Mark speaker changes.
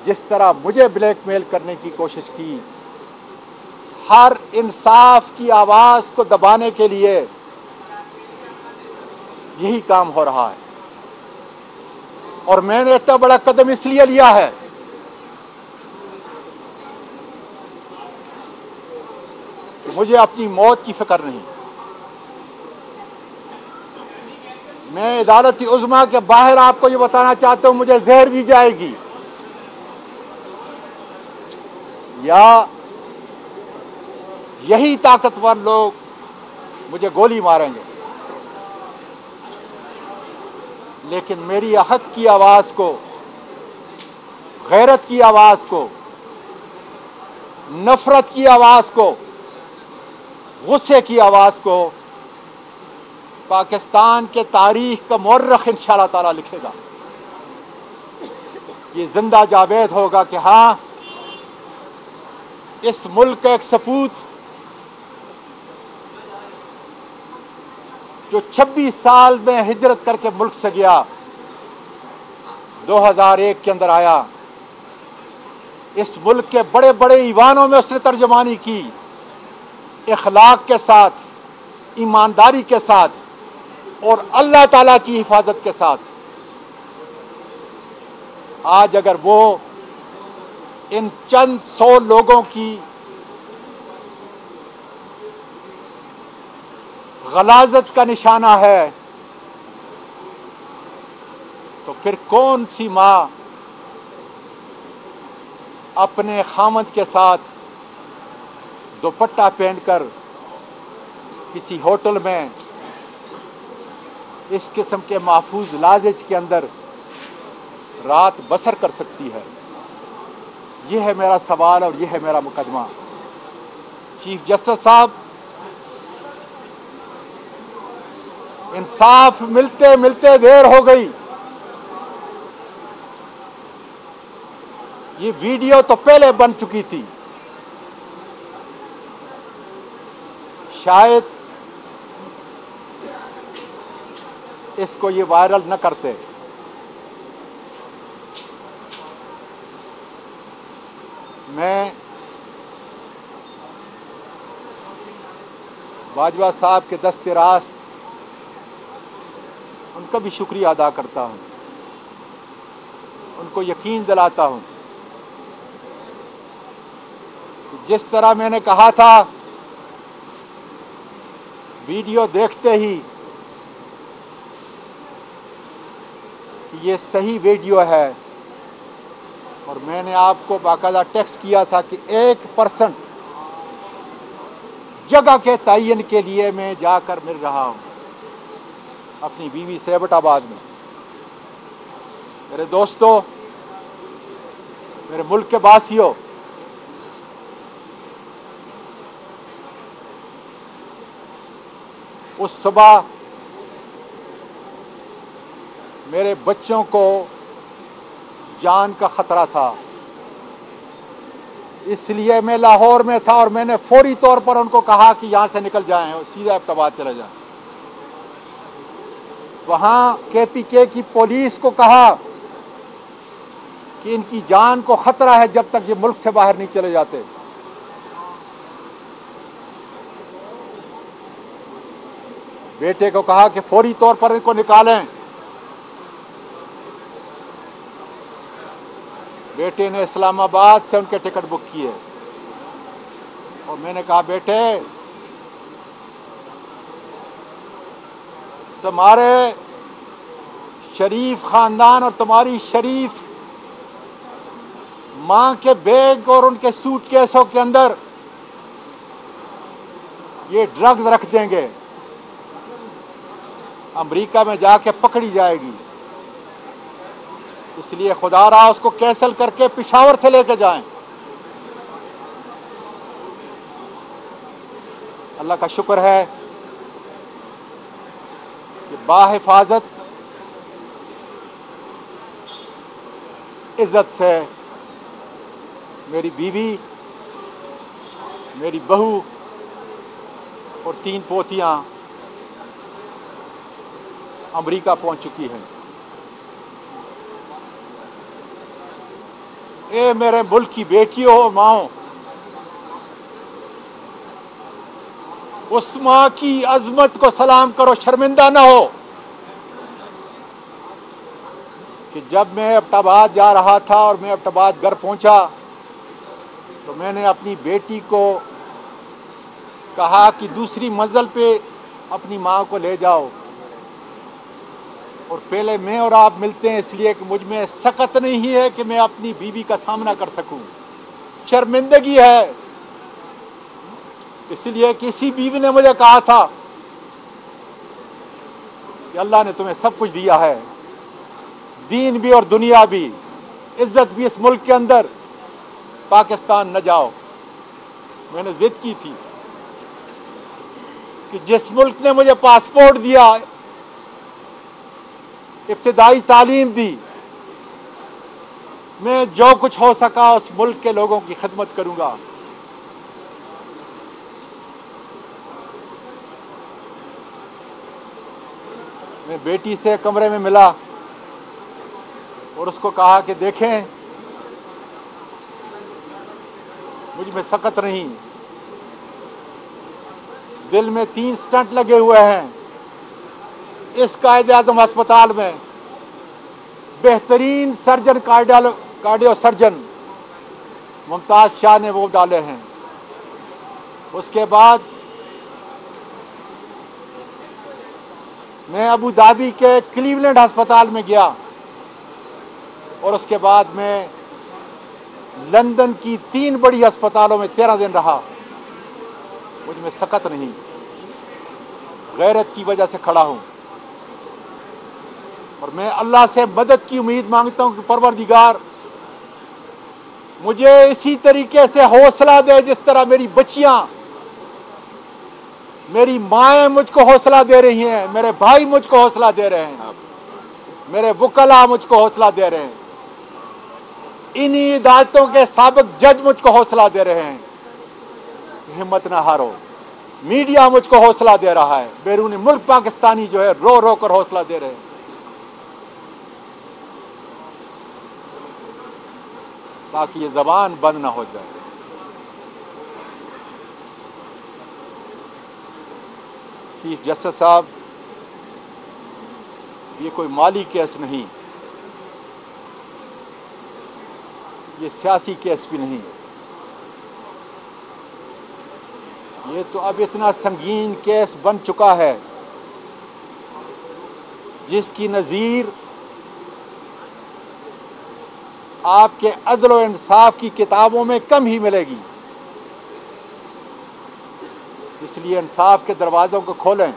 Speaker 1: جس طرح مجھے بلیک میل کرنے کی کوشش کی، ہر انصاف کی آواز کو دبانے کے لیے یہی کام ہو رہا ہے۔ اور میں نے اتنا بڑا قدم اس لیے لیا ہے کہ مجھے اپنی موت کی فکر نہیں۔ میں عدالت عظمیٰ کے باہر آپ کو یہ بتانا چاہتا ہوں، مجھے زہر دی جائے گی یا یہی طاقتور لوگ مجھے گولی ماریں گے، لیکن میری حق کی آواز کو، غیرت کی آواز کو، نفرت کی آواز کو، غصے کی آواز کو پاکستان کے تاریخ کا مورخ انشاءاللہ تعالی لکھے گا۔ یہ زندہ جاوید ہوگا کہ ہاں، اس ملک کا ایک سپوت جو 26 سال میں ہجرت کر کے ملک سے گیا، 2001 کے اندر آیا، اس ملک کے بڑے بڑے ایوانوں میں اس نے ترجمانی کی، اخلاق کے ساتھ، ایمانداری کے ساتھ اور اللہ تعالی کی حفاظت کے ساتھ۔ آج اگر وہ ان چند 100 لوگوں کی غلاظت کا نشانہ ہے تو پھر کون سی ماں اپنے خامند کے ساتھ دوپٹہ پہن کر کسی ہوٹل میں اس قسم کے محفوظ لازج کے اندر رات بسر کر سکتی ہے؟ یہ ہے میرا سوال اور یہ ہے میرا مقدمہ۔ چیف جسٹس صاحب، انصاف ملتے ملتے دیر ہو گئی۔ یہ ویڈیو تو پہلے بن چکی تھی، شاید اس کو یہ وائرل نہ کرتے۔ میں باجوہ صاحب کے دست راست ان کا بھی شکریہ ادا کرتا ہوں، ان کو یقین دلاتا ہوں کہ جس طرح میں نے کہا تھا ویڈیو دیکھتے ہی کہ یہ صحیح ویڈیو ہے، اور میں نے آپ کو باقاعدہ ٹیکسٹ کیا تھا کہ 1% جگہ کے تعین کے لیے میں جا کر مل رہا ہوں اپنی بیوی سے ایبٹ آباد میں۔ میرے دوستو، میرے ملک کے باسیوں، اس صبح میرے بچوں کو جان کا خطرہ تھا، اس لیے میں لاہور میں تھا اور میں نے فوری طور پر ان کو کہا کہ یہاں سے نکل جائیں اور سیدھا ایبٹ آباد چلے جائیں۔ وہاں KPK کی پولیس کو کہا کہ ان کی جان کو خطرہ ہے جب تک یہ ملک سے باہر نہیں چلے جاتے۔ بیٹے کو کہا کہ فوری طور پر ان کو نکالیں۔ بیٹے نے اسلام آباد سے ان کے ٹکٹ بک کیے اور میں نے کہا بیٹے، تمہارے شریف خاندان اور تمہاری شریف ماں کے بیگ اور ان کے سوٹ کیسوں کے اندر یہ ڈرگز رکھ دیں گے، امریکہ میں جا کے پکڑی جائے گی، اس لیے خدا را اس کو کینسل کر کے پشاور سے لے کے جائیں۔ اللہ کا شکر ہے کہ باحفاظت عزت سے میری بیوی، میری بہو اور 3 پوتیاں امریکہ پہنچ چکی ہیں۔ اے میرے ملک کی بیٹیوں اور ماؤں، اس ماں کی عظمت کو سلام کرو، شرمندہ نہ ہو کہ جب میں ایبٹ آباد جا رہا تھا اور میں ایبٹ آباد گھر پہنچا تو میں نے اپنی بیٹی کو کہا کہ دوسری منزل پہ اپنی ماں کو لے جاؤ، اور پہلے میں اور آپ ملتے ہیں اس لیے کہ مجھ میں سخت نہیں ہے کہ میں اپنی بیوی کا سامنا کر سکوں، شرمندگی ہے، اس لیے کہ اسی بیوی نے مجھے کہا تھا کہ اللہ نے تمہیں سب کچھ دیا ہے، دین بھی اور دنیا بھی، عزت بھی، اس ملک کے اندر پاکستان نہ جاؤ۔ میں نے ضد کی تھی کہ جس ملک نے مجھے پاسپورٹ دیا، ابتدائی تعلیم دی، میں جو کچھ ہو سکا اس ملک کے لوگوں کی خدمت کروں گا۔ میں بیٹی سے کمرے میں ملا اور اس کو کہا کہ دیکھیں مجھ میں سخت نہیں، دل میں 3 سٹنٹ لگے ہوئے ہیں، اس قائد اعظم ہسپتال میں بہترین سرجن کارڈیو سرجن ممتاز شاہ نے وہ ڈالے ہیں۔ اس کے بعد میں ابو دھابی کے کلیولینڈ ہسپتال میں گیا اور اس کے بعد میں لندن کی 3 بڑی ہسپتالوں میں 13 دن رہا۔ مجھ میں سخت نہیں، غیرت کی وجہ سے کھڑا ہوں، اور میں اللہ سے مدد کی امید مانگتا ہوں کہ پروردگار مجھے اسی طریقے سے حوصلہ دے جس طرح میری بچیاں، میری مائیں مجھ کو حوصلہ دے رہی ہیں، میرے بھائی مجھ کو حوصلہ دے رہے ہیں، میرے وکلاء مجھ کو حوصلہ دے رہے ہیں، انہی عدالتوں کے سابق جج مجھ کو حوصلہ دے رہے ہیں، ہمت نہ ہارو، میڈیا مجھ کو حوصلہ دے رہا ہے، بیرون ملک پاکستانی جو ہے رو رو کر حوصلہ دے رہے ہیں۔ تاکہ یہ زبان بند نہ ہو جائے۔ چیف جسٹس صاحب، یہ کوئی مالی کیس نہیں، یہ سیاسی کیس بھی نہیں، یہ تو اب اتنا سنگین کیس بن چکا ہے جس کی نظیر آپ کے عدل و انصاف کی کتابوں میں کم ہی ملے گی۔ اس لیے انصاف کے دروازوں کو کھولیں۔